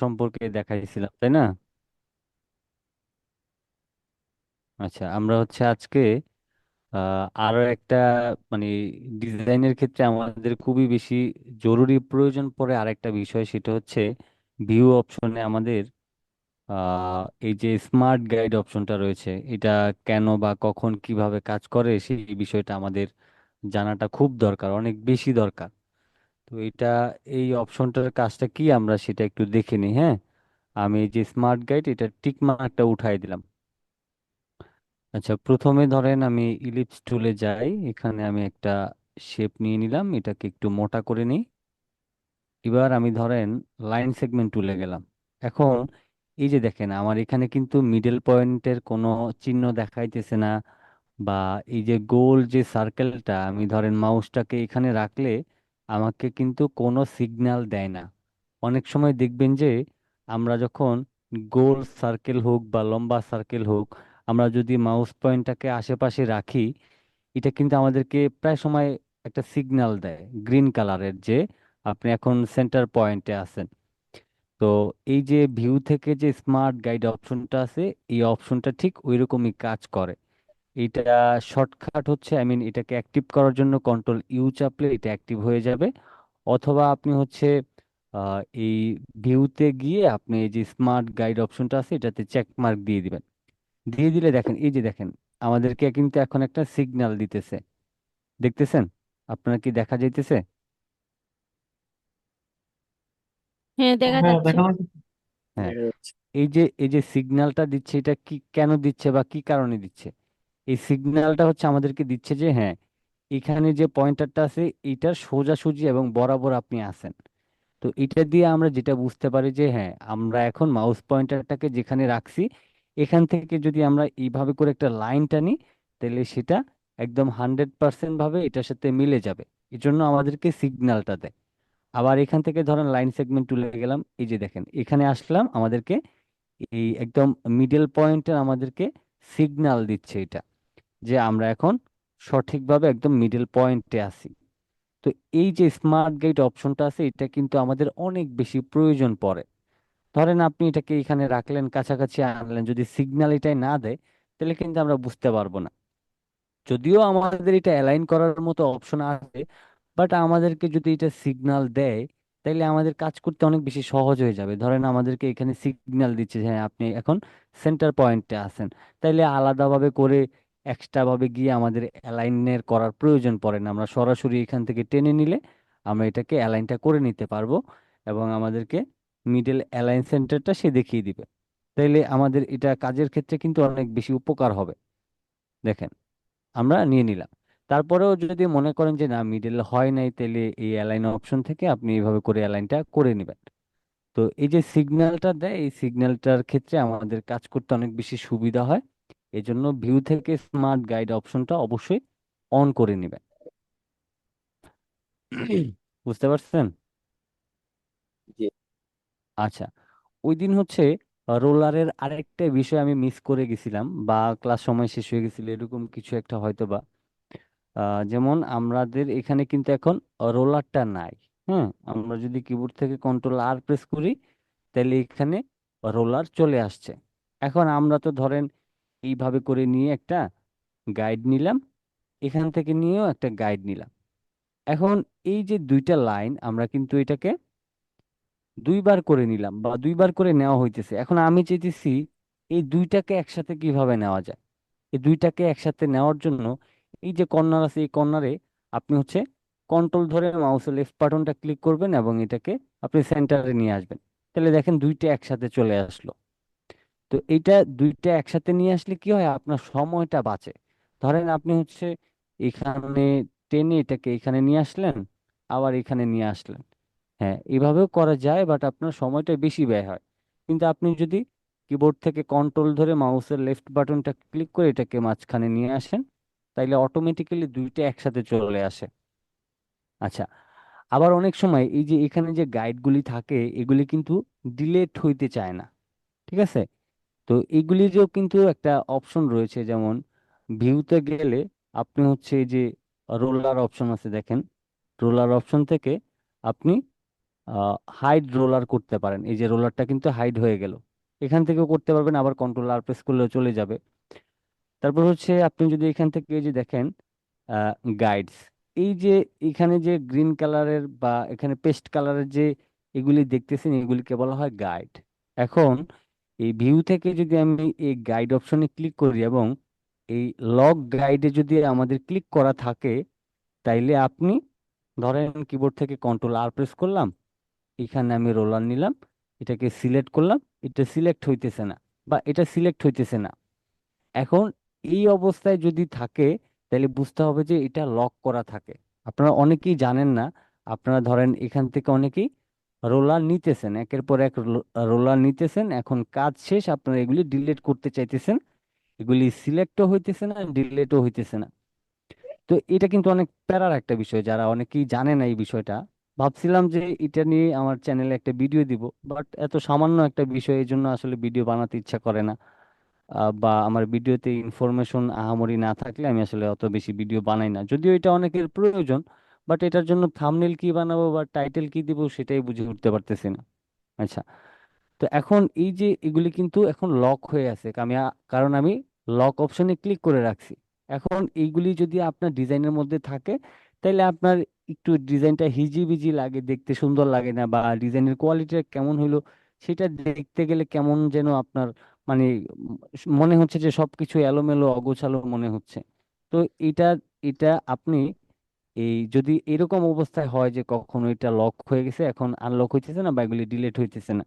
সম্পর্কে দেখাইছিলাম, তাই না? আচ্ছা, আমরা হচ্ছে আজকে আরো একটা মানে ডিজাইনের ক্ষেত্রে আমাদের খুবই বেশি জরুরি প্রয়োজন পড়ে আরেকটা বিষয়, সেটা হচ্ছে ভিউ অপশনে আমাদের এই যে স্মার্ট গাইড অপশনটা রয়েছে, এটা কেন বা কখন কিভাবে কাজ করে সেই বিষয়টা আমাদের জানাটা খুব দরকার, অনেক বেশি দরকার। তো এই অপশনটার কাজটা কি আমরা সেটা একটু দেখে নিই, হ্যাঁ। আমি এই যে স্মার্ট গাইড, এটা টিক মার্কটা উঠাই দিলাম। আচ্ছা, প্রথমে ধরেন আমি ইলিপস টুলে যাই, এখানে আমি একটা শেপ নিয়ে নিলাম, এটাকে একটু মোটা করে নিই। এবার আমি ধরেন লাইন সেগমেন্ট টুলে গেলাম। এখন এই যে দেখেন, আমার এখানে কিন্তু মিডল পয়েন্টের কোনো চিহ্ন দেখাইতেছে না, বা এই যে গোল যে সার্কেলটা, আমি ধরেন মাউসটাকে এখানে রাখলে আমাকে কিন্তু কোনো সিগন্যাল দেয় না। অনেক সময় দেখবেন যে আমরা যখন গোল সার্কেল হোক বা লম্বা সার্কেল হোক, আমরা যদি মাউস পয়েন্টটাকে আশেপাশে রাখি, এটা কিন্তু আমাদেরকে প্রায় সময় একটা সিগন্যাল দেয় গ্রিন কালারের, যে আপনি এখন সেন্টার পয়েন্টে আছেন। তো এই যে ভিউ থেকে যে স্মার্ট গাইড অপশনটা আছে, এই অপশনটা ঠিক ওইরকমই কাজ করে। এটা শর্টকাট হচ্ছে, এটাকে অ্যাক্টিভ করার জন্য কন্ট্রোল ইউ চাপলে এটা অ্যাক্টিভ হয়ে যাবে। অথবা আপনি হচ্ছে এই ভিউতে গিয়ে আপনি এই যে স্মার্ট গাইড অপশনটা আছে এটাতে চেক মার্ক দিয়ে দিবেন। দিয়ে দিলে দেখেন, এই যে দেখেন, আমাদেরকে কিন্তু এখন একটা সিগন্যাল দিতেছে। দেখতেছেন? আপনার কি দেখা যাইতেছে? হ্যাঁ, দেখা হ্যাঁ, যাচ্ছে। দেখানো হ্যাঁ। দেখা যাচ্ছে। এই যে সিগন্যালটা দিচ্ছে, এটা কি কেন দিচ্ছে বা কি কারণে দিচ্ছে? এই সিগন্যালটা হচ্ছে আমাদেরকে দিচ্ছে যে হ্যাঁ, এখানে যে পয়েন্টারটা আছে এটার সোজাসুজি এবং বরাবর আপনি আছেন। তো এটা দিয়ে আমরা যেটা বুঝতে পারি যে হ্যাঁ, আমরা এখন মাউস পয়েন্টারটাকে যেখানে রাখছি, এখান থেকে যদি আমরা এইভাবে করে একটা লাইন টানি, তাহলে সেটা একদম 100% ভাবে এটার সাথে মিলে যাবে। এই জন্য আমাদেরকে সিগন্যালটা দেয়। আবার এখান থেকে ধরেন লাইন সেগমেন্ট তুলে গেলাম, এই যে দেখেন এখানে আসলাম, আমাদেরকে এই একদম মিডল পয়েন্টে আমাদেরকে সিগন্যাল দিচ্ছে এটা, যে আমরা এখন সঠিকভাবে একদম মিডল পয়েন্টে আছি। তো এই যে স্মার্ট গাইড অপশনটা আছে, এটা কিন্তু আমাদের অনেক বেশি প্রয়োজন পড়ে। ধরেন আপনি এটাকে এখানে রাখলেন, কাছাকাছি আনলেন, যদি সিগন্যাল এটাই না দেয়, তাহলে কিন্তু আমরা বুঝতে পারবো না। যদিও আমাদের এটা অ্যালাইন করার মতো অপশন আছে, বাট আমাদেরকে যদি এটা সিগন্যাল দেয়, তাইলে আমাদের কাজ করতে অনেক বেশি সহজ হয়ে যাবে। ধরেন আমাদেরকে এখানে সিগন্যাল দিচ্ছে যে হ্যাঁ, আপনি এখন সেন্টার পয়েন্টে আছেন, তাইলে আলাদাভাবে করে এক্সট্রা ভাবে গিয়ে আমাদের অ্যালাইনের করার প্রয়োজন পড়ে না। আমরা সরাসরি এখান থেকে টেনে নিলে আমরা এটাকে অ্যালাইনটা করে নিতে পারবো, এবং আমাদেরকে মিডল অ্যালাইন সেন্টারটা সে দেখিয়ে দিবে। তাইলে আমাদের এটা কাজের ক্ষেত্রে কিন্তু অনেক বেশি উপকার হবে। দেখেন, আমরা নিয়ে নিলাম। তারপরেও যদি মনে করেন যে না, মিডল হয় নাই, তাহলে এই অ্যালাইন অপশন থেকে আপনি এইভাবে করে অ্যালাইনটা করে নেবেন। তো এই যে সিগন্যালটা দেয়, এই সিগন্যালটার ক্ষেত্রে আমাদের কাজ করতে অনেক বেশি সুবিধা হয়। এই জন্য ভিউ থেকে স্মার্ট গাইড অপশনটা অবশ্যই অন করে নেবেন। বুঝতে পারছেন? জি। আচ্ছা, ওই দিন হচ্ছে রোলারের আরেকটা বিষয় আমি মিস করে গেছিলাম, বা ক্লাস সময় শেষ হয়ে গেছিল, এরকম কিছু একটা হয়তো বা। যেমন আমাদের এখানে কিন্তু এখন রোলারটা নাই। হ্যাঁ, আমরা যদি কিবোর্ড থেকে কন্ট্রোল আর প্রেস করি, তাহলে এখানে রোলার চলে আসছে। এখন আমরা তো ধরেন এইভাবে করে নিয়ে একটা গাইড নিলাম, এখান থেকে নিয়েও একটা গাইড নিলাম। এখন এই যে দুইটা লাইন, আমরা কিন্তু এটাকে দুইবার করে নিলাম বা দুইবার করে নেওয়া হইতেছে। এখন আমি চাইতেছি এই দুইটাকে একসাথে কিভাবে নেওয়া যায়। এই দুইটাকে একসাথে নেওয়ার জন্য এই যে কর্নার আছে, এই কর্নারে আপনি হচ্ছে কন্ট্রোল ধরে মাউসের লেফট বাটনটা ক্লিক করবেন এবং এটাকে আপনি সেন্টারে নিয়ে আসবেন। তাহলে দেখেন দুইটা একসাথে চলে আসলো। তো এইটা দুইটা একসাথে নিয়ে আসলে কি হয়, আপনার সময়টা বাঁচে। ধরেন আপনি হচ্ছে এখানে টেনে এটাকে এখানে নিয়ে আসলেন, আবার এখানে নিয়ে আসলেন। হ্যাঁ, এভাবেও করা যায়, বাট আপনার সময়টা বেশি ব্যয় হয়। কিন্তু আপনি যদি কিবোর্ড থেকে কন্ট্রোল ধরে মাউসের লেফট বাটনটা ক্লিক করে এটাকে মাঝখানে নিয়ে আসেন, তাইলে অটোমেটিক্যালি দুইটা একসাথে চলে আসে। আচ্ছা, আবার অনেক সময় এই যে এখানে যে গাইডগুলি থাকে, এগুলি কিন্তু ডিলেট হইতে চায় না। ঠিক আছে? তো এগুলিরও কিন্তু একটা অপশন রয়েছে, যেমন ভিউতে গেলে আপনি হচ্ছে এই যে রোলার অপশন আছে দেখেন, রোলার অপশন থেকে আপনি হাইড রোলার করতে পারেন। এই যে রোলারটা কিন্তু হাইড হয়ে গেল, এখান থেকেও করতে পারবেন, আবার কন্ট্রোল আর প্রেস করলেও চলে যাবে। তারপর হচ্ছে আপনি যদি এখান থেকে এই যে দেখেন গাইডস, এই যে এখানে যে গ্রিন কালারের বা এখানে পেস্ট কালারের যে এগুলি দেখতেছেন, এগুলিকে বলা হয় গাইড। এখন এই ভিউ থেকে যদি আমি এই গাইড অপশনে ক্লিক করি এবং এই লক গাইডে যদি আমাদের ক্লিক করা থাকে, তাইলে আপনি ধরেন কিবোর্ড থেকে কন্ট্রোল আর প্রেস করলাম, এখানে আমি রোলার নিলাম, এটাকে সিলেক্ট করলাম, এটা সিলেক্ট হইতেছে না বা এটা সিলেক্ট হইতেছে না। এখন এই অবস্থায় যদি থাকে, তাহলে বুঝতে হবে যে এটা লক করা থাকে। আপনারা অনেকেই জানেন না, আপনারা ধরেন এখান থেকে অনেকেই রোলার নিতেছেন, একের পর এক রোলার নিতেছেন, এখন কাজ শেষ আপনারা এগুলি ডিলিট করতে চাইতেছেন, এগুলি সিলেক্টও হইতেছে না, ডিলিটও হইতেছে না। তো এটা কিন্তু অনেক প্যারার একটা বিষয়, যারা অনেকেই জানে না এই বিষয়টা। ভাবছিলাম যে এটা নিয়ে আমার চ্যানেলে একটা ভিডিও দিব, বাট এত সামান্য একটা বিষয়, এই জন্য আসলে ভিডিও বানাতে ইচ্ছা করে না। বা আমার ভিডিওতে ইনফরমেশন আহামরি না থাকলে আমি আসলে অত বেশি ভিডিও বানাই না, যদিও এটা অনেকের প্রয়োজন। বাট এটার জন্য থাম্বনেল কি বানাবো বা টাইটেল কি দিব সেটাই বুঝে উঠতে পারতেছি না। আচ্ছা, তো এখন এই যে এগুলি কিন্তু এখন লক হয়ে আছে, কারণ আমি লক অপশনে ক্লিক করে রাখছি। এখন এইগুলি যদি আপনার ডিজাইনের মধ্যে থাকে, তাহলে আপনার একটু ডিজাইনটা হিজিবিজি লাগে, দেখতে সুন্দর লাগে না, বা ডিজাইনের কোয়ালিটিটা কেমন হইলো সেটা দেখতে গেলে কেমন যেন আপনার মানে মনে হচ্ছে যে সবকিছু এলোমেলো অগোছালো মনে হচ্ছে। তো এটা এটা আপনি এই যদি এরকম অবস্থায় হয় যে কখনো এটা লক হয়ে গেছে, এখন আনলক হইতেছে না বা এগুলি ডিলিট হইতেছে না,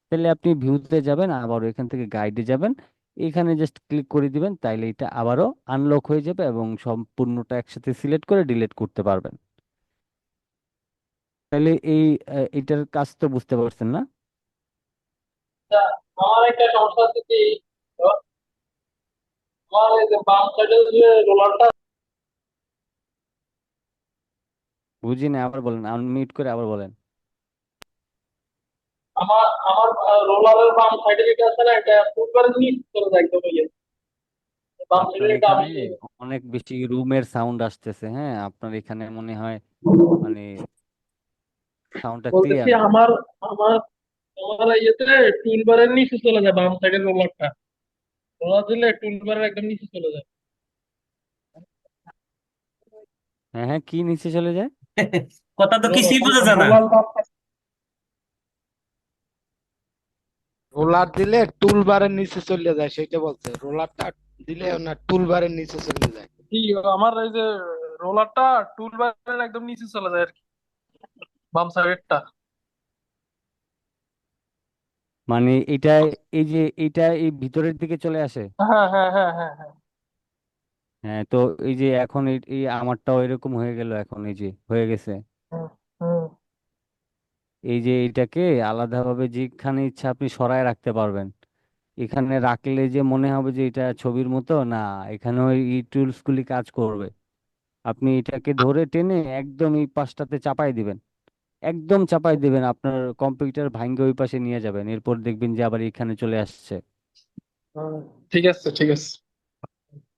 তাহলে আপনি ভিউতে যাবেন, আবার এখান থেকে গাইডে যাবেন, এখানে জাস্ট ক্লিক করে দিবেন, তাইলে এটা আবারও আনলক হয়ে যাবে এবং সম্পূর্ণটা একসাথে সিলেক্ট করে ডিলিট করতে পারবেন। তাহলে এটার কাজ তো বুঝতে পারছেন না? আচ্ছা, আমার একটা সমস্যা হচ্ছে কি, তো আমার এই যে বাম সাইডে যে রোলারটা, বুঝি না, আবার বলেন, আনমিউট করে আবার বলেন। আমার আমার রোলারের বাম সাইডে যেটা আছে না, এটা ফুটবারের নিচ চলে যায় একদম ইয়ে, বাম আপনার সাইডে এটা এখানে আমি অনেক বেশি রুমের সাউন্ড আসতেছে, হ্যাঁ আপনার এখানে মনে হয় মানে সাউন্ডটা বলতেছি, ক্লিয়ার না। আমার আমার আমার ইয়েতে টুলবারের নিচে চলে যায় বাম সাইডের রোলারটা। রোলার দিলে টুলবারের একদম নিচে চলে যায়। হ্যাঁ হ্যাঁ, কি নিচে চলে যায়? কথা তো কিছুই বোঝা যায় না। রোলারটা রোলার দিলে টুল বারের নিচে চলে যায়, সেটা বলছে। রোলারটা দিলে না টুল বারের নিচে চলে যায়। কি, আমার এই যে রোলারটা টুলবারের একদম নিচে চলে যায় আর কি, বাম সাইডেরটা। মানে এটা এই যে এটা এই ভিতরের দিকে চলে আসে। হ্যাঁ, হ্যাঁ, হ্যাঁ, হ্যাঁ, হ্যাঁ। হ্যাঁ, তো এই যে এখন এই আমারটাও এরকম হয়ে গেল, এখন এই যে হয়ে গেছে। হুম, হুম। এই যে এটাকে আলাদাভাবে যেখানে ইচ্ছা আপনি সরায় রাখতে পারবেন। এখানে রাখলে যে মনে হবে যে এটা ছবির মতো না, এখানে ওই টুলস গুলি কাজ করবে। আপনি এটাকে ধরে টেনে একদম এই পাশটাতে চাপাই দিবেন, একদম চাপাই দিবেন, আপনার কম্পিউটার ভাঙ্গে ওই পাশে নিয়ে যাবেন, এরপর দেখবেন যে আবার এখানে চলে আসছে। হুম, ঠিক আছে, ঠিক আছে।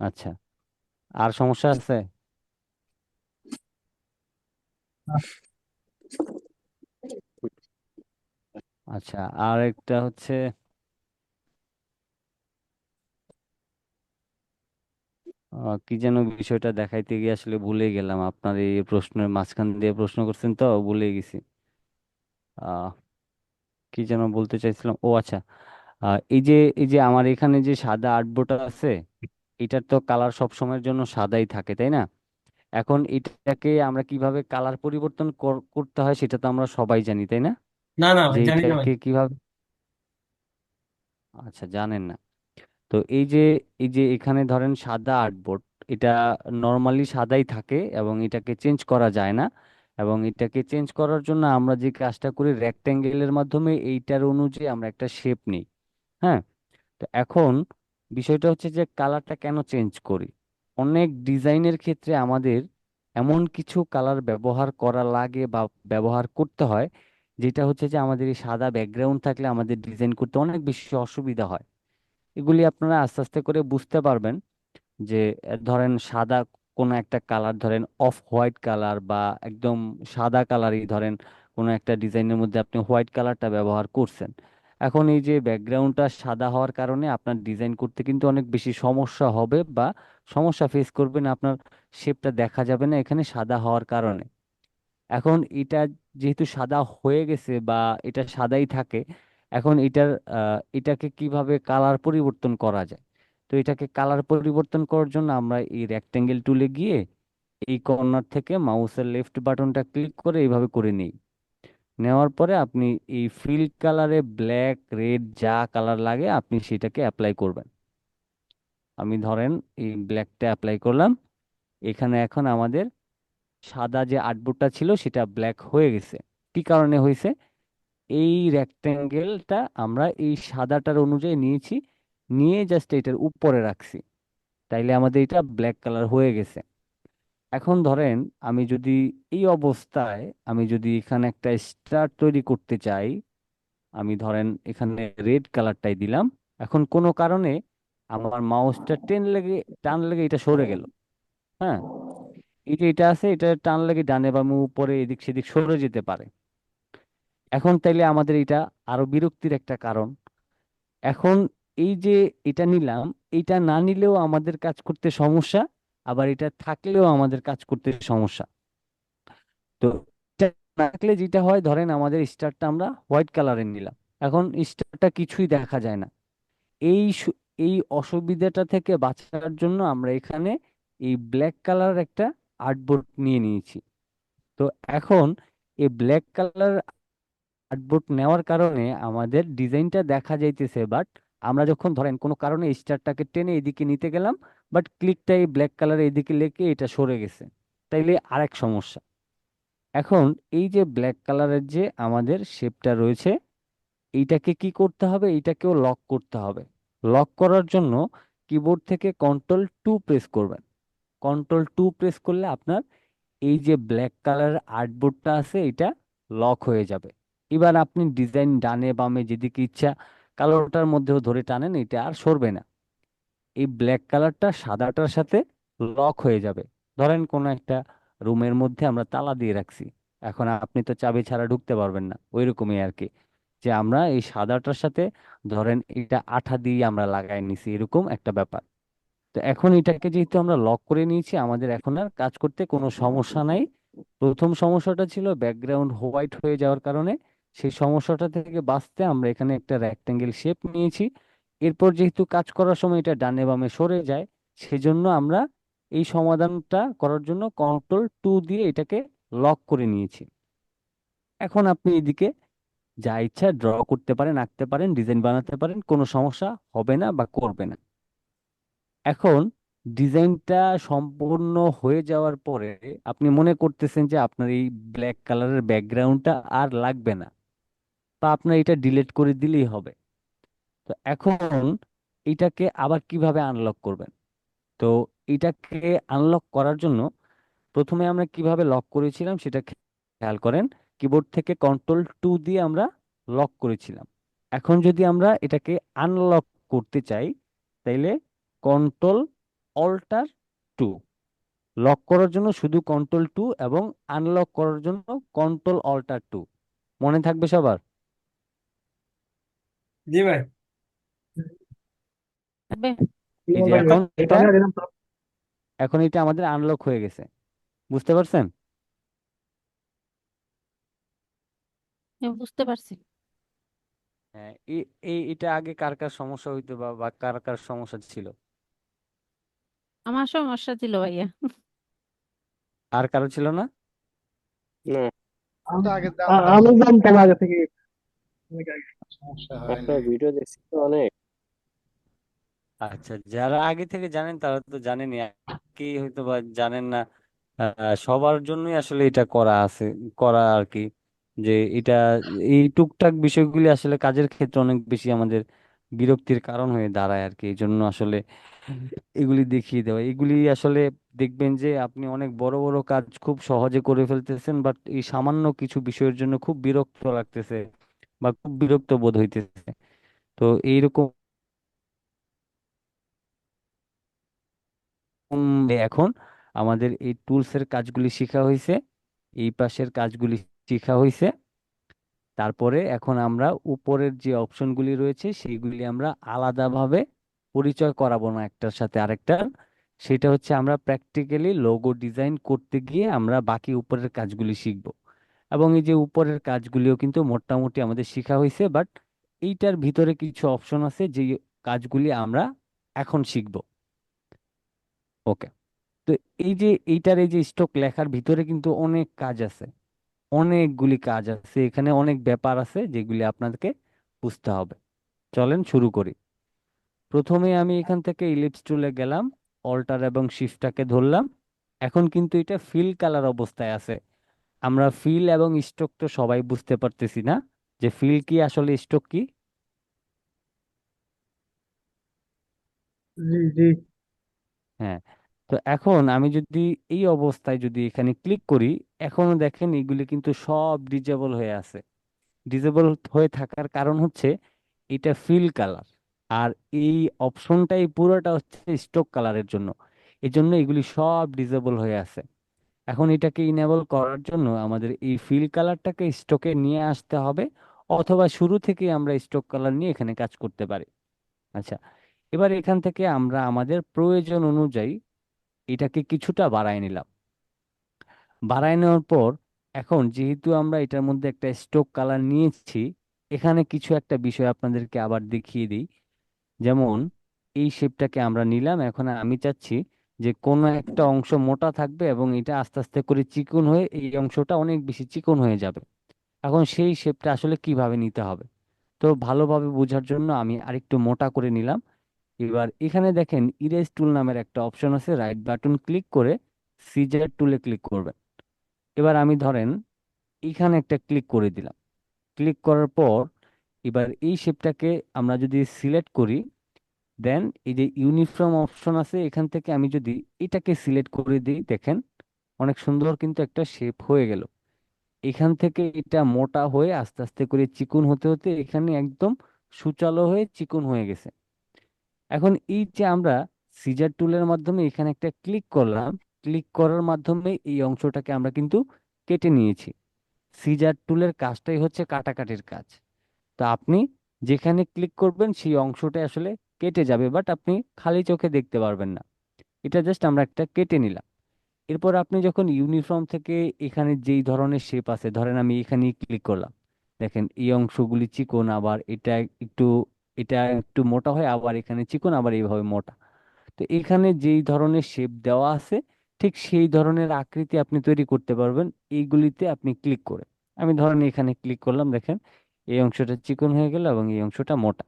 আচ্ছা, আর সমস্যা আছে? আচ্ছা, আর একটা হচ্ছে কি যেন বিষয়টা দেখাইতে গিয়ে আসলে ভুলে গেলাম, আপনার এই প্রশ্নের মাঝখান দিয়ে প্রশ্ন করছেন তো ভুলে গেছি। আহ কি যেন বলতে চাইছিলাম, ও আচ্ছা, এই যে আমার এখানে যে সাদা আর্টবোর্ডটা আছে, এটার তো কালার সব সময়ের জন্য সাদাই থাকে, তাই না? এখন এটাকে আমরা কিভাবে কালার পরিবর্তন করতে হয় সেটা তো আমরা সবাই জানি, তাই না? না না যে ভাই, জানি না ভাই। এটাকে কিভাবে, আচ্ছা জানেন না। তো এই যে এখানে ধরেন সাদা আর্টবোর্ড, এটা নর্মালি সাদাই থাকে এবং এটাকে চেঞ্জ করা যায় না। এবং এটাকে চেঞ্জ করার জন্য আমরা যে কাজটা করি, রেক্টেঙ্গেলের মাধ্যমে এইটার অনুযায়ী আমরা একটা শেপ নিই। হ্যাঁ, তো এখন বিষয়টা হচ্ছে যে কালারটা কেন চেঞ্জ করি। অনেক ডিজাইনের ক্ষেত্রে আমাদের এমন কিছু কালার ব্যবহার করা লাগে বা ব্যবহার করতে হয়, যেটা হচ্ছে যে আমাদের এই সাদা ব্যাকগ্রাউন্ড থাকলে আমাদের ডিজাইন করতে অনেক বেশি অসুবিধা হয়। এগুলি আপনারা আস্তে আস্তে করে বুঝতে পারবেন যে ধরেন সাদা কোনো একটা কালার, ধরেন অফ হোয়াইট কালার বা একদম সাদা কালারই ধরেন কোনো একটা ডিজাইনের মধ্যে আপনি হোয়াইট কালারটা ব্যবহার করছেন। এখন এই যে ব্যাকগ্রাউন্ডটা সাদা হওয়ার কারণে আপনার ডিজাইন করতে কিন্তু অনেক বেশি সমস্যা হবে, বা সমস্যা ফেস করবেন, আপনার শেপটা দেখা যাবে না এখানে সাদা হওয়ার কারণে। এখন এটা যেহেতু সাদা হয়ে গেছে বা এটা সাদাই থাকে, এখন এটাকে কিভাবে কালার পরিবর্তন করা যায়? তো এটাকে কালার পরিবর্তন করার জন্য আমরা এই রেক্টেঙ্গেল টুলে গিয়ে এই কর্নার থেকে মাউসের লেফট বাটনটা ক্লিক করে এইভাবে করে নিই। নেওয়ার পরে আপনি এই ফিল কালারে ব্ল্যাক, রেড যা কালার লাগে আপনি সেটাকে অ্যাপ্লাই করবেন। আমি ধরেন এই ব্ল্যাকটা অ্যাপ্লাই করলাম। এখানে এখন আমাদের সাদা যে আর্টবোর্ডটা ছিল সেটা ব্ল্যাক হয়ে গেছে। কি কারণে হয়েছে? এই রেক্টেঙ্গেলটা আমরা এই সাদাটার অনুযায়ী নিয়েছি, নিয়ে জাস্ট এটার উপরে রাখছি, তাইলে আমাদের এটা ব্ল্যাক কালার হয়ে গেছে। এখন ধরেন আমি যদি এই অবস্থায় আমি যদি এখানে একটা স্টার তৈরি করতে চাই, আমি ধরেন এখানে রেড কালারটাই দিলাম। এখন কোনো কারণে আমার মাউসটা টান লেগে এটা সরে গেল। হ্যাঁ, এই যে এটা আছে, এটা টান লেগে ডানে বামে উপরে এদিক সেদিক সরে যেতে পারে। এখন তাইলে আমাদের এটা আরো বিরক্তির একটা কারণ। এখন এই যে এটা নিলাম, এটা না নিলেও আমাদের কাজ করতে সমস্যা, আবার এটা থাকলেও আমাদের কাজ করতে সমস্যা। তো এটা না থাকলে যেটা হয়, ধরেন আমাদের স্টারটা আমরা হোয়াইট কালারের নিলাম, এখন স্টারটা কিছুই দেখা যায় না। এই অসুবিধাটা থেকে বাঁচার জন্য আমরা এখানে এই ব্ল্যাক কালার একটা আর্টবোর্ড নিয়ে নিয়েছি। তো এখন এই ব্ল্যাক কালার আর্টবোর্ড নেওয়ার কারণে আমাদের ডিজাইনটা দেখা যাইতেছে, বাট আমরা যখন ধরেন কোনো কারণে স্টারটাকে টেনে এদিকে নিতে গেলাম, বাট ক্লিকটা এই ব্ল্যাক কালারে এদিকে লেগে এটা সরে গেছে, তাইলে আরেক সমস্যা। এখন এই যে ব্ল্যাক কালারের যে আমাদের শেপটা রয়েছে, এইটাকে কি করতে হবে? এইটাকেও লক করতে হবে। লক করার জন্য কিবোর্ড থেকে কন্ট্রোল 2 প্রেস করবেন। কন্ট্রোল 2 প্রেস করলে আপনার এই যে ব্ল্যাক কালারের আর্টবোর্ডটা আছে এটা লক হয়ে যাবে। এবার আপনি ডিজাইন ডানে বামে যেদিকে ইচ্ছা কালোটার মধ্যেও ধরে টানেন, এটা আর সরবে না। এই ব্ল্যাক কালারটা সাদাটার সাথে লক হয়ে যাবে। ধরেন কোনো একটা রুমের মধ্যে আমরা তালা দিয়ে রাখছি, এখন আপনি তো চাবি ছাড়া ঢুকতে পারবেন না, ওইরকমই আর কি। যে আমরা এই সাদাটার সাথে ধরেন এটা আঠা দিয়ে আমরা লাগাই নিছি, এরকম একটা ব্যাপার। তো এখন এটাকে যেহেতু আমরা লক করে নিয়েছি, আমাদের এখন আর কাজ করতে কোনো সমস্যা নাই। প্রথম সমস্যাটা ছিল ব্যাকগ্রাউন্ড হোয়াইট হয়ে যাওয়ার কারণে, সেই সমস্যাটা থেকে বাঁচতে আমরা এখানে একটা রেক্টেঙ্গেল শেপ নিয়েছি। এরপর যেহেতু কাজ করার সময় এটা ডানে বামে সরে যায়, সেজন্য আমরা এই সমাধানটা করার জন্য কন্ট্রোল 2 দিয়ে এটাকে লক করে নিয়েছি। এখন আপনি এদিকে যা ইচ্ছা ড্র করতে পারেন, আঁকতে পারেন, ডিজাইন বানাতে পারেন, কোনো সমস্যা হবে না বা করবে না। এখন ডিজাইনটা সম্পূর্ণ হয়ে যাওয়ার পরে আপনি মনে করতেছেন যে আপনার এই ব্ল্যাক কালারের ব্যাকগ্রাউন্ডটা আর লাগবে না, বা আপনার এটা ডিলিট করে দিলেই হবে। তো এখন এটাকে আবার কিভাবে আনলক করবেন? তো এটাকে আনলক করার জন্য প্রথমে আমরা কিভাবে লক করেছিলাম সেটা খেয়াল করেন। কিবোর্ড থেকে কন্ট্রোল 2 দিয়ে আমরা লক করেছিলাম। এখন যদি আমরা এটাকে আনলক করতে চাই, তাইলে কন্ট্রোল অল্টার 2। লক করার জন্য শুধু কন্ট্রোল 2, এবং আনলক করার জন্য কন্ট্রোল অল্টার 2। মনে থাকবে সবার? জি ভাই। তবে এই যে এখন এটা আমাদের আনলক হয়ে গেছে, বুঝতে পারছেন? বুঝতে পারছি। হ্যাঁ, এটা আগে কার কার সমস্যা হইতো, বা বা কার কার সমস্যা ছিল? আমার সমস্যা ছিল ভাইয়া। আর কারো ছিল না? না, আমি তো আগে আমি জানতাম আগে থেকে, অনেক আগে, সমস্যা হয় না। আপনার ভিডিও দেখছি তো অনেক। আচ্ছা, যারা আগে থেকে জানেন তারা তো জানেনই, কি হয়তো বা জানেন না। সবার জন্যই আসলে এটা করা আছে, করা আর কি। যে এটা এই টুকটাক বিষয়গুলি আসলে কাজের ক্ষেত্রে অনেক বেশি আমাদের বিরক্তির কারণ হয়ে দাঁড়ায় আর কি। এই জন্য আসলে এগুলি দেখিয়ে দেওয়া, এগুলি আসলে দেখবেন যে আপনি অনেক বড় বড় কাজ খুব সহজে করে ফেলতেছেন, বাট এই সামান্য কিছু বিষয়ের জন্য খুব বিরক্ত লাগতেছে বা খুব বিরক্ত বোধ হইতেছে। তো এইরকম এখন আমাদের এই টুলস এর কাজগুলি শেখা হয়েছে, এই পাশের কাজগুলি শেখা হয়েছে। তারপরে এখন আমরা উপরের যে অপশনগুলি রয়েছে সেইগুলি আমরা আলাদাভাবে পরিচয় করাবো না একটার সাথে আরেকটার। সেটা হচ্ছে আমরা প্র্যাকটিক্যালি লোগো ডিজাইন করতে গিয়ে আমরা বাকি উপরের কাজগুলি শিখব। এবং এই যে উপরের কাজগুলিও কিন্তু মোটামুটি আমাদের শেখা হয়েছে, বাট এইটার ভিতরে কিছু অপশন আছে যে কাজগুলি আমরা এখন শিখব। ওকে। তো এই যে এইটার এই যে স্টক লেখার ভিতরে কিন্তু অনেক কাজ আছে, অনেকগুলি কাজ আছে এখানে, অনেক ব্যাপার আছে যেগুলি আপনাদেরকে বুঝতে হবে। চলেন শুরু করি। প্রথমে আমি এখান থেকে ইলিপস টুলে গেলাম, অল্টার এবং শিফটটাকে ধরলাম। এখন কিন্তু এটা ফিল কালার অবস্থায় আছে। আমরা ফিল এবং স্ট্রোক তো সবাই বুঝতে পারতেছি না যে ফিল কি আসলে স্ট্রোক কি। জি জি। হ্যাঁ। তো এখন আমি যদি এই অবস্থায় যদি এখানে ক্লিক করি, এখনো দেখেন এগুলি কিন্তু সব ডিজেবল হয়ে আছে। ডিজেবল হয়ে থাকার কারণ হচ্ছে এটা ফিল কালার, আর এই অপশনটাই পুরোটা হচ্ছে স্ট্রোক কালারের জন্য। এই জন্য এগুলি সব ডিজেবল হয়ে আছে। এখন এটাকে ইনেবল করার জন্য আমাদের এই ফিল কালারটাকে স্টকে নিয়ে আসতে হবে, অথবা শুরু থেকে আমরা স্টক কালার নিয়ে এখানে কাজ করতে পারি। আচ্ছা, এবার এখান থেকে আমরা আমাদের প্রয়োজন অনুযায়ী এটাকে কিছুটা বাড়ায় নিলাম। বাড়ায় নেওয়ার পর এখন যেহেতু আমরা এটার মধ্যে একটা স্টক কালার নিয়েছি, এখানে কিছু একটা বিষয় আপনাদেরকে আবার দেখিয়ে দিই। যেমন এই শেপটাকে আমরা নিলাম, এখন আমি চাচ্ছি যে কোনো একটা অংশ মোটা থাকবে এবং এটা আস্তে আস্তে করে চিকন হয়ে এই অংশটা অনেক বেশি চিকন হয়ে যাবে। এখন সেই শেপটা আসলে কিভাবে নিতে হবে, তো ভালোভাবে বোঝার জন্য আমি আরেকটু মোটা করে নিলাম। এবার এখানে দেখেন ইরেজ টুল নামের একটা অপশন আছে, রাইট বাটন ক্লিক করে সিজার টুলে ক্লিক করবেন। এবার আমি ধরেন এখানে একটা ক্লিক করে দিলাম। ক্লিক করার পর এবার এই শেপটাকে আমরা যদি সিলেক্ট করি, দেন এই যে ইউনিফর্ম অপশন আছে এখান থেকে আমি যদি এটাকে সিলেক্ট করে দিই, দেখেন অনেক সুন্দর কিন্তু একটা শেপ হয়ে গেল। এখান থেকে এটা মোটা হয়ে আস্তে আস্তে করে চিকন হতে হতে এখানে একদম সুচালো হয়ে চিকন হয়ে গেছে। এখন এই যে আমরা সিজার টুলের মাধ্যমে এখানে একটা ক্লিক করলাম, ক্লিক করার মাধ্যমে এই অংশটাকে আমরা কিন্তু কেটে নিয়েছি। সিজার টুলের কাজটাই হচ্ছে কাটাকাটির কাজ। তো আপনি যেখানে ক্লিক করবেন সেই অংশটা আসলে কেটে যাবে, বাট আপনি খালি চোখে দেখতে পারবেন না। এটা জাস্ট আমরা একটা কেটে নিলাম। এরপর আপনি যখন ইউনিফর্ম থেকে এখানে যেই ধরনের শেপ আছে, ধরেন আমি এখানে ক্লিক করলাম, দেখেন এই অংশগুলি চিকন, আবার একটু এটা একটু মোটা হয়, আবার এখানে চিকন, আবার এইভাবে মোটা। তো এখানে যেই ধরনের শেপ দেওয়া আছে ঠিক সেই ধরনের আকৃতি আপনি তৈরি করতে পারবেন এইগুলিতে আপনি ক্লিক করে। আমি ধরেন এখানে ক্লিক করলাম, দেখেন এই অংশটা চিকন হয়ে গেল এবং এই অংশটা মোটা।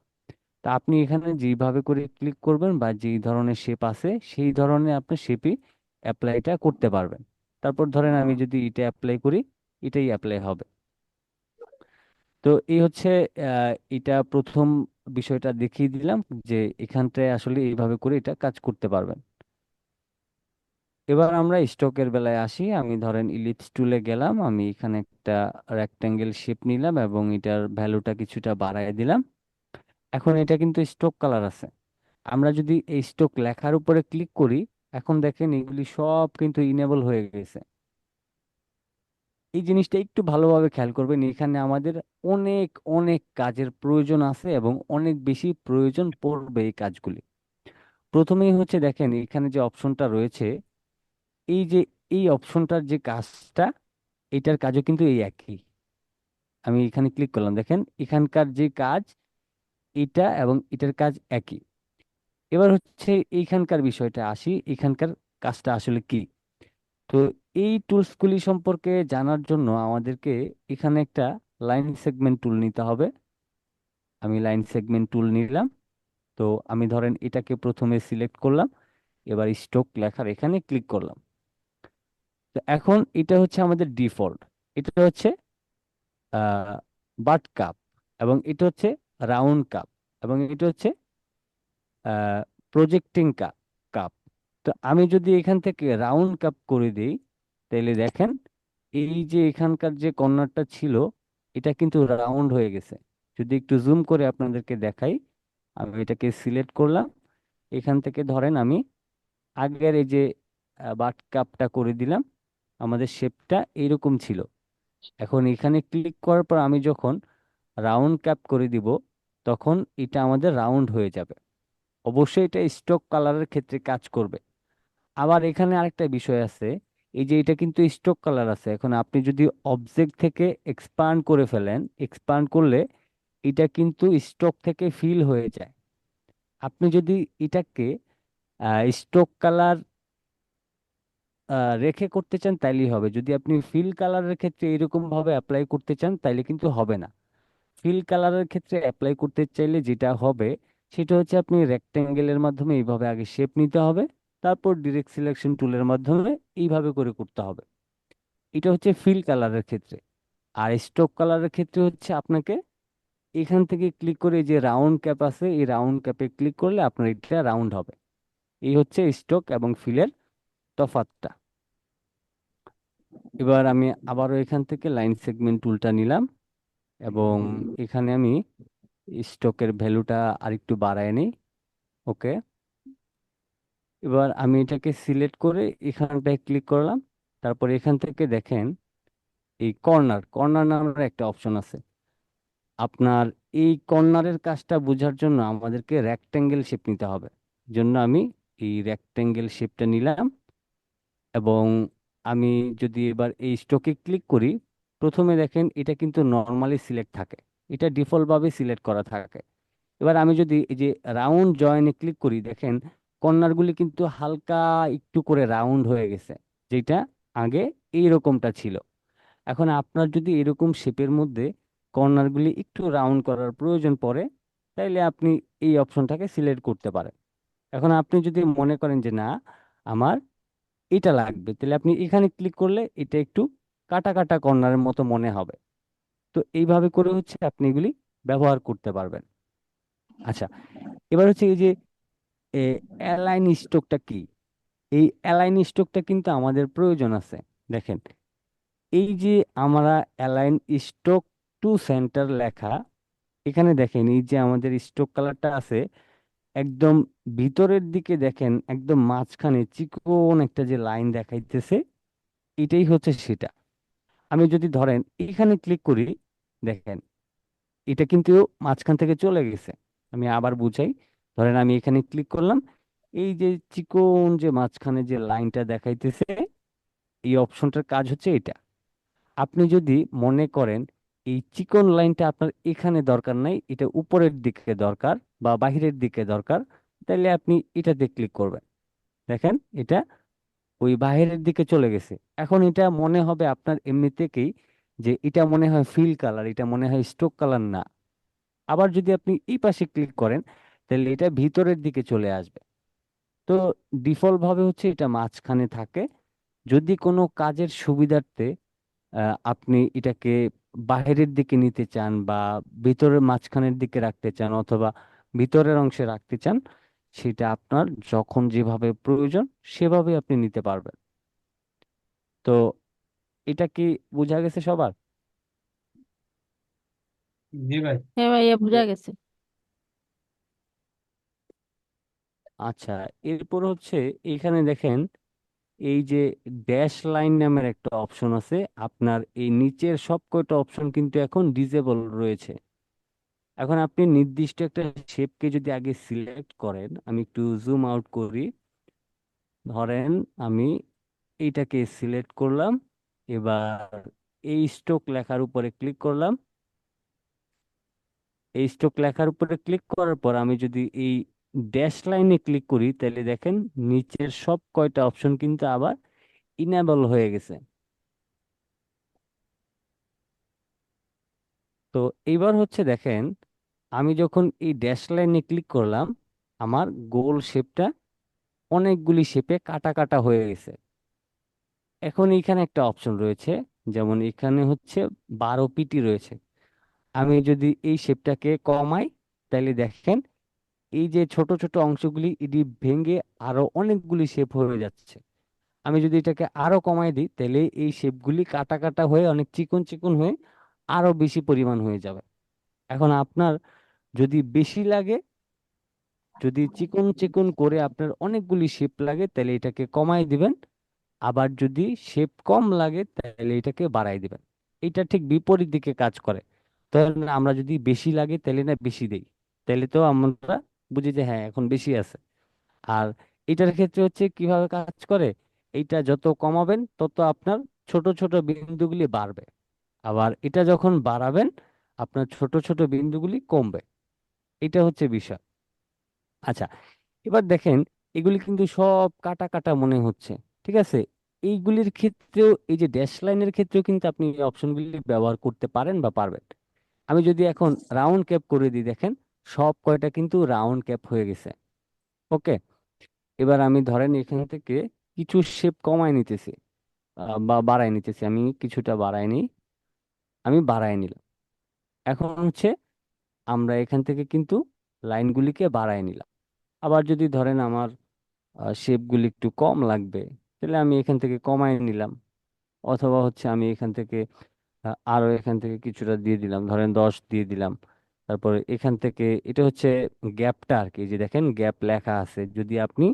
তা আপনি এখানে যেইভাবে করে ক্লিক করবেন বা যেই ধরনের শেপ আছে সেই ধরনের আপনি শেপই অ্যাপ্লাইটা করতে পারবেন। তারপর ধরেন আমি যদি এটা অ্যাপ্লাই করি, এটাই অ্যাপ্লাই হবে। তো এই হচ্ছে এটা প্রথম বিষয়টা দেখিয়ে দিলাম যে এখানটায় আসলে এইভাবে করে এটা কাজ করতে পারবেন। এবার আমরা স্টকের বেলায় আসি। আমি ধরেন ইলিপস টুলে গেলাম, আমি এখানে একটা রেক্টেঙ্গেল শেপ নিলাম এবং এটার ভ্যালুটা কিছুটা বাড়ায় দিলাম। এখন এটা কিন্তু স্টক কালার আছে। আমরা যদি এই স্টক লেখার উপরে ক্লিক করি, এখন দেখেন এগুলি সব কিন্তু ইনেবল হয়ে গেছে। এই জিনিসটা একটু ভালোভাবে খেয়াল করবেন, এখানে আমাদের অনেক অনেক কাজের প্রয়োজন আছে এবং অনেক বেশি প্রয়োজন পড়বে এই কাজগুলি। প্রথমেই হচ্ছে দেখেন এখানে যে অপশনটা রয়েছে, এই যে এই অপশনটার যে কাজটা, এটার কাজও কিন্তু এই একই। আমি এখানে ক্লিক করলাম, দেখেন এখানকার যে কাজ এটা এবং এটার কাজ একই। এবার হচ্ছে এইখানকার বিষয়টা আসি, এখানকার কাজটা আসলে কি। তো এই টুলসগুলি সম্পর্কে জানার জন্য আমাদেরকে এখানে একটা লাইন সেগমেন্ট টুল নিতে হবে। আমি লাইন সেগমেন্ট টুল নিলাম। তো আমি ধরেন এটাকে প্রথমে সিলেক্ট করলাম, এবার স্ট্রোক লেখার এখানে ক্লিক করলাম। তো এখন এটা হচ্ছে আমাদের ডিফল্ট, এটা হচ্ছে বাট কাপ, এবং এটা হচ্ছে রাউন্ড কাপ, এবং এটা হচ্ছে প্রজেক্টিং কাপ কাপ। তো আমি যদি এখান থেকে রাউন্ড কাপ করে দিই, তাহলে দেখেন এই যে এখানকার যে কর্নারটা ছিল এটা কিন্তু রাউন্ড হয়ে গেছে। যদি একটু জুম করে আপনাদেরকে দেখাই, আমি এটাকে সিলেক্ট করলাম, এখান থেকে ধরেন আমি আগের এই যে বাট কাপটা করে দিলাম, আমাদের শেপটা এইরকম ছিল। এখন এখানে ক্লিক করার পর আমি যখন রাউন্ড ক্যাপ করে দিব, তখন এটা আমাদের রাউন্ড হয়ে যাবে। অবশ্যই এটা স্টক কালারের ক্ষেত্রে কাজ করবে। আবার এখানে আরেকটা বিষয় আছে, এই যে এটা কিন্তু স্টক কালার আছে, এখন আপনি যদি অবজেক্ট থেকে এক্সপান্ড করে ফেলেন, এক্সপান্ড করলে এটা কিন্তু স্টক থেকে ফিল হয়ে যায়। আপনি যদি এটাকে স্টক কালার রেখে করতে চান তাইলেই হবে। যদি আপনি ফিল কালারের ক্ষেত্রে এরকম ভাবে অ্যাপ্লাই করতে চান তাইলে কিন্তু হবে না। ফিল কালারের ক্ষেত্রে অ্যাপ্লাই করতে চাইলে যেটা হবে সেটা হচ্ছে আপনি রেক্ট্যাঙ্গেলের মাধ্যমে এইভাবে আগে শেপ নিতে হবে, তারপর ডিরেক্ট সিলেকশন টুলের মাধ্যমে এইভাবে করে করতে হবে। এটা হচ্ছে ফিল কালারের ক্ষেত্রে। আর স্ট্রোক কালারের ক্ষেত্রে হচ্ছে আপনাকে এখান থেকে ক্লিক করে এই যে রাউন্ড ক্যাপ আছে, এই রাউন্ড ক্যাপে ক্লিক করলে আপনার এটা রাউন্ড হবে। এই হচ্ছে স্ট্রোক এবং ফিলের তফাৎটা। এবার আমি আবারও এখান থেকে লাইন সেগমেন্ট টুলটা নিলাম এবং এখানে আমি স্ট্রোকের ভ্যালুটা আরেকটু বাড়ায় নিই। ওকে, এবার আমি এটাকে সিলেক্ট করে এখানটায় ক্লিক করলাম। তারপর এখান থেকে দেখেন এই কর্নার কর্নার নামের একটা অপশন আছে। আপনার এই কর্নারের কাজটা বোঝার জন্য আমাদেরকে রেক্ট্যাঙ্গেল শেপ নিতে হবে। জন্য আমি এই রেক্ট্যাঙ্গেল শেপটা নিলাম এবং আমি যদি এবার এই স্ট্রোকে ক্লিক করি, প্রথমে দেখেন এটা কিন্তু নর্মালি সিলেক্ট থাকে, এটা ডিফল্টভাবে সিলেক্ট করা থাকে। এবার আমি যদি এই যে রাউন্ড জয়েনে ক্লিক করি, দেখেন কর্নারগুলি কিন্তু হালকা একটু করে রাউন্ড হয়ে গেছে, যেটা আগে এই রকমটা ছিল। এখন আপনার যদি এরকম শেপের মধ্যে কর্নারগুলি একটু রাউন্ড করার প্রয়োজন পড়ে, তাইলে আপনি এই অপশনটাকে সিলেক্ট করতে পারেন। এখন আপনি যদি মনে করেন যে না, আমার এটা লাগবে, তাহলে আপনি এখানে ক্লিক করলে এটা একটু কাটা কাটা কর্নারের মতো মনে হবে। তো এইভাবে করে হচ্ছে আপনি এগুলি ব্যবহার করতে পারবেন। আচ্ছা, এবার হচ্ছে এই যে অ্যালাইন স্ট্রোকটা কি? এই অ্যালাইন স্ট্রোকটা কিন্তু আমাদের প্রয়োজন আছে। দেখেন এই যে আমরা অ্যালাইন স্ট্রোক টু সেন্টার লেখা, এখানে দেখেন এই যে আমাদের স্ট্রোক কালারটা আছে একদম ভিতরের দিকে, দেখেন একদম মাঝখানে চিকন একটা যে লাইন দেখাইতেছে, এটাই হচ্ছে সেটা। আমি যদি ধরেন এখানে ক্লিক করি, দেখেন এটা কিন্তু মাঝখান থেকে চলে গেছে। আমি আবার বুঝাই, ধরেন আমি এখানে ক্লিক করলাম, এই যে চিকন যে মাঝখানে যে লাইনটা দেখাইতেছে, এই অপশনটার কাজ হচ্ছে এটা। আপনি যদি মনে করেন এই চিকন লাইনটা আপনার এখানে দরকার নাই, এটা উপরের দিকে দরকার বা বাহিরের দিকে দরকার, তাহলে আপনি এটাতে ক্লিক করবেন। দেখেন এটা ওই বাহিরের দিকে চলে গেছে। এখন এটা মনে হবে আপনার এমনি থেকেই যে এটা মনে হয় ফিল কালার, এটা মনে হয় স্ট্রোক কালার না। আবার যদি আপনি এই পাশে ক্লিক করেন, তাহলে এটা ভিতরের দিকে চলে আসবে। তো ডিফল্ট ভাবে হচ্ছে এটা মাঝখানে থাকে। যদি কোনো কাজের সুবিধার্থে আপনি এটাকে বাইরের দিকে নিতে চান বা ভিতরের মাঝখানের দিকে রাখতে চান অথবা ভিতরের অংশে রাখতে চান, সেটা আপনার যখন যেভাবে প্রয়োজন সেভাবে আপনি নিতে পারবেন। তো এটা কি বোঝা গেছে সবার? জি ভাই। হ্যাঁ ভাইয়া বোঝা গেছে। আচ্ছা, এরপর হচ্ছে এখানে দেখেন এই যে ড্যাশ লাইন নামের একটা অপশন আছে। আপনার এই নিচের সব কয়টা অপশন কিন্তু এখন ডিজেবল রয়েছে। এখন আপনি নির্দিষ্ট একটা শেপকে যদি আগে সিলেক্ট করেন, আমি একটু জুম আউট করি, ধরেন আমি এইটাকে সিলেক্ট করলাম। এবার এই স্ট্রোক লেখার উপরে ক্লিক করলাম। এই স্ট্রোক লেখার উপরে ক্লিক করার পর আমি যদি এই ড্যাশ লাইনে ক্লিক করি, তাহলে দেখেন নিচের সব কয়টা অপশন কিন্তু আবার ইনেবল হয়ে গেছে। তো এইবার হচ্ছে দেখেন, আমি যখন এই ড্যাশ লাইনে ক্লিক করলাম, আমার গোল শেপটা অনেকগুলি শেপে কাটা কাটা হয়ে গেছে। এখন এইখানে একটা অপশন রয়েছে, যেমন এখানে হচ্ছে 12 পিটি রয়েছে। আমি যদি এই শেপটাকে কমাই, তাহলে দেখেন এই যে ছোট ছোট অংশগুলি এটি ভেঙে আরো অনেকগুলি শেপ হয়ে যাচ্ছে। আমি যদি এটাকে আরো কমাই দিই, তাহলে এই শেপগুলি কাটা কাটা হয়ে অনেক চিকন চিকন হয়ে আরো বেশি পরিমাণ হয়ে যাবে। এখন আপনার যদি বেশি লাগে, যদি চিকন চিকন করে আপনার অনেকগুলি শেপ লাগে, তাহলে এটাকে কমাই দিবেন। আবার যদি শেপ কম লাগে, তাহলে এটাকে বাড়াই দিবেন। এটা ঠিক বিপরীত দিকে কাজ করে। তাহলে আমরা যদি বেশি লাগে তাহলে না বেশি দেই, তাহলে তো আমরা বুঝি যে হ্যাঁ এখন বেশি আছে। আর এটার ক্ষেত্রে হচ্ছে কিভাবে কাজ করে, এইটা যত কমাবেন তত আপনার ছোট ছোট বিন্দুগুলি বাড়বে, আবার এটা যখন বাড়াবেন আপনার ছোট ছোট বিন্দুগুলি কমবে। এটা হচ্ছে বিষয়। আচ্ছা, এবার দেখেন এগুলি কিন্তু সব কাটা কাটা মনে হচ্ছে, ঠিক আছে? এইগুলির ক্ষেত্রেও এই যে ড্যাশ লাইনের ক্ষেত্রেও কিন্তু আপনি এই অপশনগুলি ব্যবহার করতে পারেন বা পারবেন। আমি যদি এখন রাউন্ড ক্যাপ করে দিই, দেখেন সব কয়টা কিন্তু রাউন্ড ক্যাপ হয়ে গেছে। ওকে, এবার আমি ধরেন এখান থেকে কিছু শেপ কমায় নিতেছি, বা বাড়ায় নিতেছি। আমি কিছুটা বাড়ায় নিই, আমি বাড়ায় নিলাম। এখন হচ্ছে আমরা এখান থেকে কিন্তু লাইনগুলিকে বাড়ায় নিলাম। আবার যদি ধরেন আমার শেপগুলি একটু কম লাগবে, তাহলে আমি এখান থেকে কমায় নিলাম। অথবা হচ্ছে আমি এখান থেকে আরো এখান থেকে কিছুটা দিয়ে দিলাম, ধরেন 10 দিয়ে দিলাম। তারপরে এখান থেকে এটা হচ্ছে গ্যাপটা আর কি, যে দেখেন গ্যাপ লেখা আছে। যদি আপনি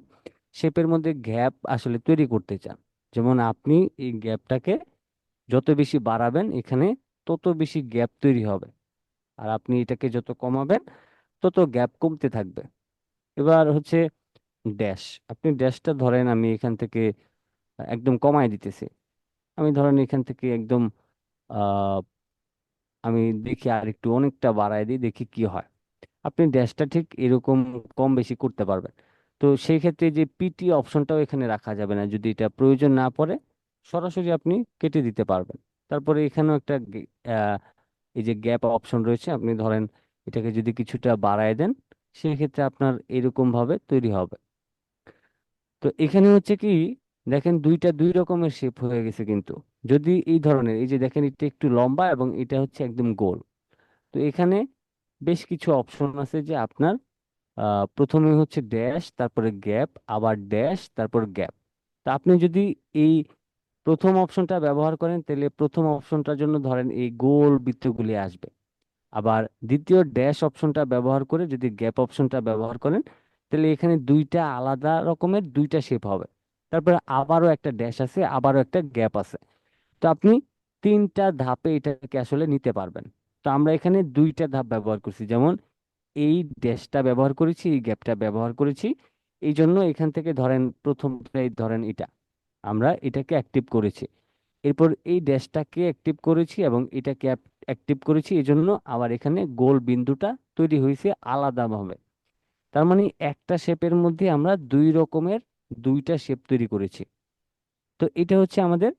শেপের মধ্যে গ্যাপ আসলে তৈরি করতে চান, যেমন আপনি এই গ্যাপটাকে যত বেশি বাড়াবেন এখানে তত বেশি গ্যাপ তৈরি হবে, আর আপনি এটাকে যত কমাবেন তত গ্যাপ কমতে থাকবে। এবার হচ্ছে ড্যাশ, আপনি ড্যাশটা ধরেন আমি এখান থেকে একদম কমায় দিতেছি। আমি ধরেন এখান থেকে একদম আহ আমি দেখি আর একটু অনেকটা বাড়ায় দিই, দেখি কি হয়। আপনি ড্যাশটা ঠিক এরকম কম বেশি করতে পারবেন। তো সেই ক্ষেত্রে যে পিটি অপশনটাও এখানে রাখা যাবে না, যদি এটা প্রয়োজন না পড়ে সরাসরি আপনি কেটে দিতে পারবেন। তারপরে এখানেও একটা এই যে গ্যাপ অপশন রয়েছে, আপনি ধরেন এটাকে যদি কিছুটা বাড়ায় দেন সেক্ষেত্রে আপনার এরকম ভাবে তৈরি হবে। তো এখানে হচ্ছে কি, দেখেন দুইটা দুই রকমের শেপ হয়ে গেছে কিন্তু। যদি এই ধরনের, এই যে দেখেন এটা একটু লম্বা এবং এটা হচ্ছে একদম গোল। তো এখানে বেশ কিছু অপশন আছে যে আপনার প্রথমে হচ্ছে ড্যাশ, তারপরে গ্যাপ, আবার ড্যাশ, তারপর গ্যাপ। তা আপনি যদি এই প্রথম অপশনটা ব্যবহার করেন তাহলে প্রথম অপশনটার জন্য ধরেন এই গোল বৃত্তগুলি আসবে। আবার দ্বিতীয় ড্যাশ অপশনটা ব্যবহার করে যদি গ্যাপ অপশনটা ব্যবহার করেন তাহলে এখানে দুইটা আলাদা রকমের দুইটা শেপ হবে। তারপরে আবারও একটা ড্যাশ আছে, আবারও একটা গ্যাপ আছে। তো আপনি তিনটা ধাপে এটাকে আসলে নিতে পারবেন। তো আমরা এখানে দুইটা ধাপ ব্যবহার করছি, যেমন এই ড্যাশটা ব্যবহার করেছি, এই গ্যাপটা ব্যবহার করেছি। এই জন্য এখান থেকে ধরেন প্রথমটাই ধরেন এটা, আমরা এটাকে অ্যাক্টিভ করেছি। এরপর এই ড্যাশটাকে অ্যাক্টিভ করেছি এবং এটাকে অ্যাক্টিভ করেছি, এই জন্য আবার এখানে গোল বিন্দুটা তৈরি হয়েছে আলাদাভাবে। তার মানে একটা শেপের মধ্যে আমরা দুই রকমের দুইটা শেপ তৈরি করেছি। তো এটা হচ্ছে আমাদের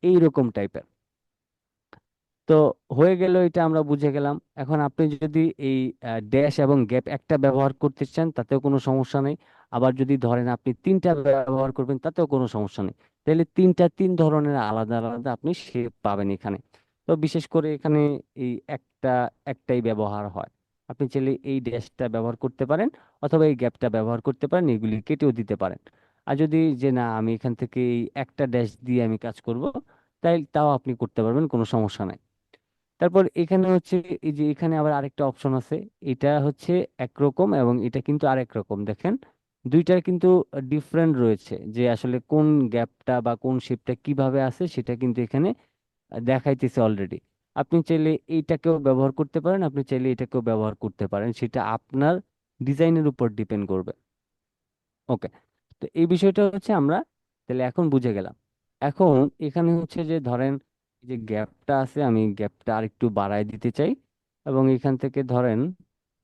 এই রকম টাইপের। তো হয়ে গেল, এটা আমরা বুঝে গেলাম। এখন আপনি যদি এই ড্যাশ এবং গ্যাপ একটা ব্যবহার করতে চান তাতেও কোনো সমস্যা নেই। আবার যদি ধরেন আপনি তিনটা ব্যবহার করবেন তাতেও কোনো সমস্যা নেই। তাহলে তিনটা তিন ধরনের আলাদা আলাদা আপনি শেপ পাবেন এখানে। তো বিশেষ করে এখানে এই একটাই ব্যবহার হয়। আপনি চাইলে এই ড্যাশটা ব্যবহার করতে পারেন অথবা এই গ্যাপটা ব্যবহার করতে পারেন, এগুলি কেটেও দিতে পারেন। আর যদি যে না আমি এখান থেকে এই একটা ড্যাশ দিয়ে আমি কাজ করব, তাই তাও আপনি করতে পারবেন, কোনো সমস্যা নাই। তারপর এখানে হচ্ছে এই যে এখানে আবার আরেকটা অপশন আছে, এটা হচ্ছে একরকম এবং এটা কিন্তু আরেক রকম। দেখেন দুইটার কিন্তু ডিফারেন্ট রয়েছে, যে আসলে কোন গ্যাপটা বা কোন শেপটা কিভাবে আছে সেটা কিন্তু এখানে দেখাইতেছে অলরেডি। আপনি চাইলে এইটাকেও ব্যবহার করতে পারেন, আপনি চাইলে এটাকেও ব্যবহার করতে পারেন, সেটা আপনার ডিজাইনের উপর ডিপেন্ড করবে। ওকে, তো এই বিষয়টা হচ্ছে আমরা তাহলে এখন বুঝে গেলাম। এখন এখানে হচ্ছে যে ধরেন এই যে গ্যাপটা আছে, আমি গ্যাপটা আরেকটু বাড়ায় দিতে চাই। এবং এখান থেকে ধরেন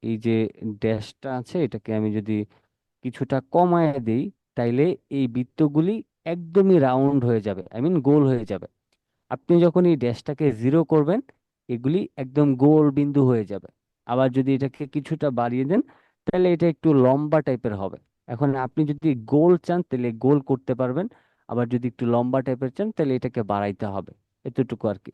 এই যে ড্যাশটা আছে এটাকে আমি যদি কিছুটা কমায় দিই, তাইলে এই বৃত্তগুলি একদমই রাউন্ড হয়ে যাবে, আই মিন গোল হয়ে যাবে। আপনি যখন এই ড্যাশটাকে জিরো করবেন এগুলি একদম গোল বিন্দু হয়ে যাবে। আবার যদি এটাকে কিছুটা বাড়িয়ে দেন তাহলে এটা একটু লম্বা টাইপের হবে। এখন আপনি যদি গোল চান তাহলে গোল করতে পারবেন, আবার যদি একটু লম্বা টাইপের চান তাহলে এটাকে বাড়াইতে হবে, এতটুকু আর কি।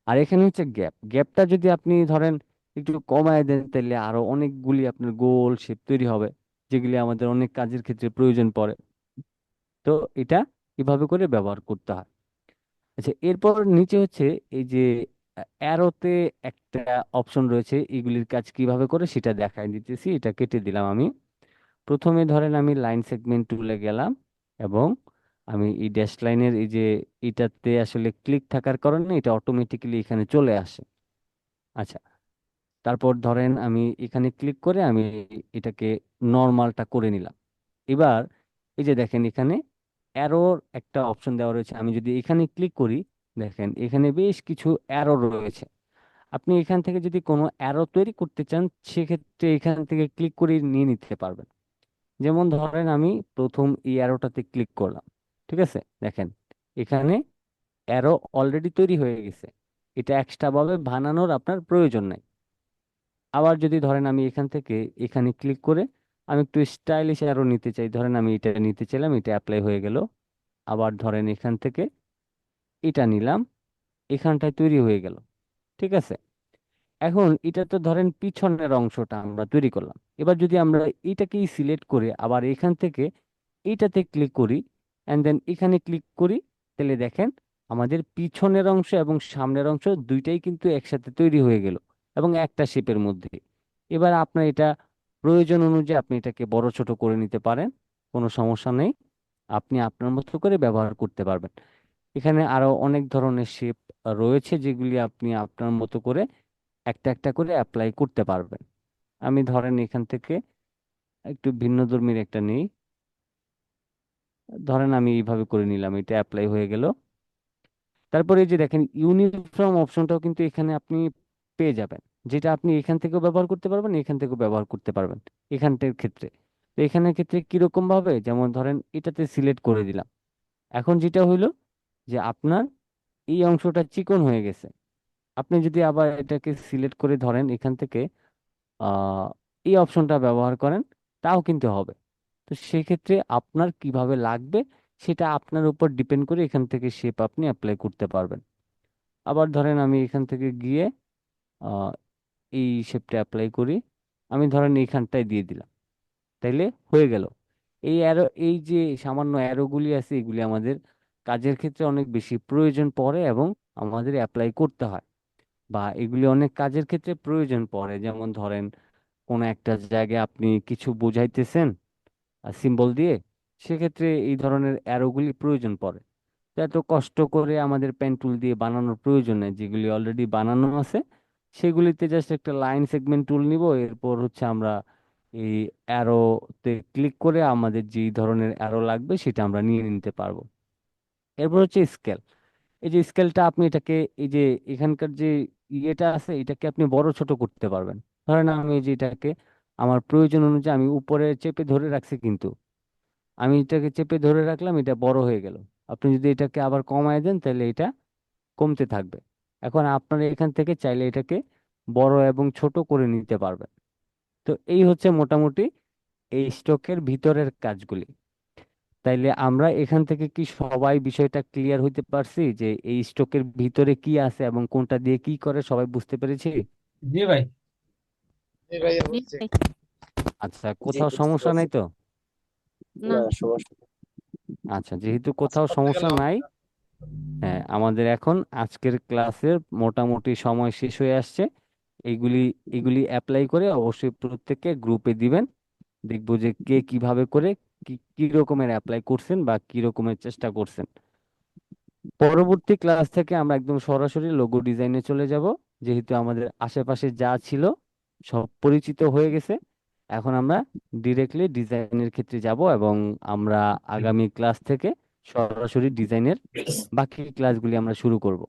আর এখানে হচ্ছে গ্যাপ, গ্যাপটা যদি আপনি ধরেন একটু কমায় দেন তাহলে আরো অনেকগুলি আপনার গোল শেপ তৈরি হবে, যেগুলি আমাদের অনেক কাজের ক্ষেত্রে প্রয়োজন পড়ে। তো এটা এভাবে করে ব্যবহার করতে হয়। আচ্ছা, এরপর নিচে হচ্ছে এই যে অ্যারোতে একটা অপশন রয়েছে, এগুলির কাজ কিভাবে করে সেটা দেখাই দিতেছি। এটা কেটে দিলাম আমি। প্রথমে ধরেন আমি লাইন সেগমেন্ট টুলে গেলাম এবং আমি এই ড্যাশ লাইনের এই যে এটাতে আসলে ক্লিক থাকার কারণে এটা অটোমেটিক্যালি এখানে চলে আসে। আচ্ছা, তারপর ধরেন আমি এখানে ক্লিক করে আমি এটাকে নর্মালটা করে নিলাম। এবার এই যে দেখেন এখানে অ্যারোর একটা অপশন দেওয়া রয়েছে, আমি যদি এখানে ক্লিক করি দেখেন এখানে বেশ কিছু অ্যারো রয়েছে। আপনি এখান থেকে যদি কোনো অ্যারো তৈরি করতে চান সেক্ষেত্রে এখান থেকে ক্লিক করে নিয়ে নিতে পারবেন। যেমন ধরেন আমি প্রথম এই অ্যারোটাতে ক্লিক করলাম, ঠিক আছে, দেখেন এখানে অ্যারো অলরেডি তৈরি হয়ে গেছে, এটা এক্সট্রা ভাবে বানানোর আপনার প্রয়োজন নাই। আবার যদি ধরেন আমি এখান থেকে এখানে ক্লিক করে আমি একটু স্টাইলিশ অ্যারো নিতে চাই, ধরেন আমি এটা নিতে চাইলাম, এটা অ্যাপ্লাই হয়ে গেল। আবার ধরেন এখান থেকে এটা নিলাম, এখানটায় তৈরি হয়ে গেল, ঠিক আছে। এখন এটা তো ধরেন পিছনের অংশটা আমরা তৈরি করলাম। এবার যদি আমরা এটাকেই সিলেক্ট করে আবার এখান থেকে এইটাতে ক্লিক করি অ্যান্ড দেন এখানে ক্লিক করি, তাহলে দেখেন আমাদের পিছনের অংশ এবং সামনের অংশ দুইটাই কিন্তু একসাথে তৈরি হয়ে গেল এবং একটা শেপের মধ্যে। এবার আপনার এটা প্রয়োজন অনুযায়ী আপনি এটাকে বড় ছোট করে নিতে পারেন, কোনো সমস্যা নেই, আপনি আপনার মতো করে ব্যবহার করতে পারবেন। এখানে আরো অনেক ধরনের শেপ রয়েছে যেগুলি আপনি আপনার মতো করে একটা একটা করে অ্যাপ্লাই করতে পারবেন। আমি ধরেন এখান থেকে একটু ভিন্নধর্মীর একটা নেই, ধরেন আমি এইভাবে করে নিলাম, এটা অ্যাপ্লাই হয়ে গেল। তারপরে এই যে দেখেন ইউনিফর্ম অপশনটাও কিন্তু এখানে আপনি পেয়ে যাবেন, যেটা আপনি এখান থেকেও ব্যবহার করতে পারবেন, এখান থেকেও ব্যবহার করতে পারবেন এখানটার ক্ষেত্রে। তো এখানের ক্ষেত্রে কিরকম ভাবে, যেমন ধরেন এটাতে সিলেক্ট করে দিলাম, এখন যেটা হইলো যে আপনার এই অংশটা চিকন হয়ে গেছে। আপনি যদি আবার এটাকে সিলেক্ট করে ধরেন এখান থেকে আহ এই অপশনটা ব্যবহার করেন, তাও কিন্তু হবে। তো সেক্ষেত্রে আপনার কিভাবে লাগবে সেটা আপনার উপর ডিপেন্ড করে এখান থেকে শেপ আপনি অ্যাপ্লাই করতে পারবেন। আবার ধরেন আমি এখান থেকে গিয়ে আহ, এই শেপটা অ্যাপ্লাই করি, আমি ধরেন এইখানটায় দিয়ে দিলাম, তাইলে হয়ে গেল। এই অ্যারো, এই যে সামান্য অ্যারোগুলি আছে এগুলি আমাদের কাজের ক্ষেত্রে অনেক বেশি প্রয়োজন পড়ে এবং আমাদের অ্যাপ্লাই করতে হয়, বা এগুলি অনেক কাজের ক্ষেত্রে প্রয়োজন পড়ে। যেমন ধরেন কোনো একটা জায়গায় আপনি কিছু বোঝাইতেছেন সিম্বল দিয়ে, সেক্ষেত্রে এই ধরনের অ্যারোগুলি প্রয়োজন পড়ে। তো এত কষ্ট করে আমাদের পেন টুল দিয়ে বানানোর প্রয়োজন নেই, যেগুলি অলরেডি বানানো আছে সেগুলিতে জাস্ট একটা লাইন সেগমেন্ট টুল নিব, এরপর হচ্ছে আমরা এই অ্যারোতে ক্লিক করে আমাদের যেই ধরনের অ্যারো লাগবে সেটা আমরা নিয়ে নিতে পারবো। এরপর হচ্ছে স্কেল। এই যে স্কেলটা আপনি এটাকে এই যে এখানকার যে ইয়েটা আছে এটাকে আপনি বড় ছোট করতে পারবেন। ধরেন আমি এই যে এটাকে আমার প্রয়োজন অনুযায়ী আমি উপরে চেপে ধরে রাখছি, কিন্তু আমি এটাকে চেপে ধরে রাখলাম, এটা বড় হয়ে গেল। আপনি যদি এটাকে আবার কমায় দেন তাহলে এটা কমতে থাকবে। এখন আপনারা এখান থেকে চাইলে এটাকে বড় এবং ছোট করে নিতে পারবেন। তো এই হচ্ছে মোটামুটি এই স্টকের ভিতরের কাজগুলি। তাইলে আমরা এখান থেকে কি সবাই বিষয়টা ক্লিয়ার হইতে পারছি যে এই স্টকের ভিতরে কি আছে এবং কোনটা দিয়ে কি করে, সবাই বুঝতে পেরেছি? জি ভাই। জি ভাইয়া জি বুঝছি। ভাই। আচ্ছা, জি কোথাও বুঝতে সমস্যা পারছি। নাই তো? না। না, সমস্যা নেই। আচ্ছা, যেহেতু কাজ কোথাও করতে সমস্যা গেলে নাই, হ্যাঁ, আমাদের এখন আজকের ক্লাসের মোটামুটি সময় শেষ হয়ে আসছে। এইগুলি এগুলি অ্যাপ্লাই করে অবশ্যই প্রত্যেককে গ্রুপে দিবেন, দেখবো যে কে কিভাবে করে কি কি রকমের অ্যাপ্লাই করছেন বা কি রকমের চেষ্টা করছেন। পরবর্তী ক্লাস থেকে আমরা একদম সরাসরি লোগো ডিজাইনে চলে যাব, যেহেতু আমাদের আশেপাশে যা ছিল সব পরিচিত হয়ে গেছে। এখন আমরা ডিরেক্টলি ডিজাইনের ক্ষেত্রে যাব এবং আমরা আগামী ক্লাস থেকে সরাসরি ডিজাইনের বাকি ক্লাসগুলি আমরা শুরু করব।